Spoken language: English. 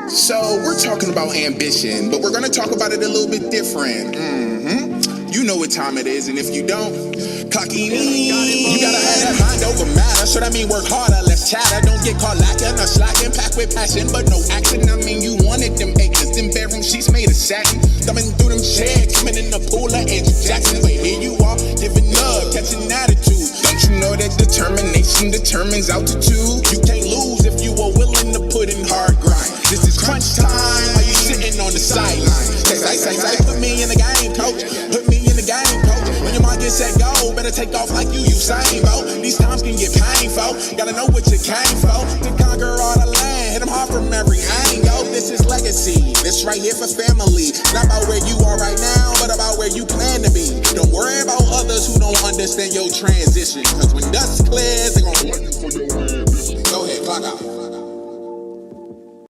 So we're talking about ambition, but we're gonna talk about it a little bit different. You know what time it is, and if you don't, clock in. You gotta have that mind over matter, so that mean work harder, less chatter. Don't get caught lacking or slacking, packed with passion, but no action. I mean, you wanted them acres, them bedroom sheets made of satin. Thumbing through them chairs, coming in the pool of Andrew Jackson. But here you are, giving up, catching attitude. Don't you know that determination determines altitude? You can't lose if you are willing to put in hard grind. This is crunch time, while you sitting on the sideline. Say, put me in the game, coach. Put me in the game, coach. When your mind gets set go, better take off like you Usain Bolt. These times can get painful. Gotta know what you came for. To conquer all the land, hit them hard from every angle. This is legacy. This right here for family. Not about where you are right now, but about where you plan to be. Don't worry about others who don't understand your transition. Cause when dust clears, they're gonna want you for your ambition. Go ahead, clock out.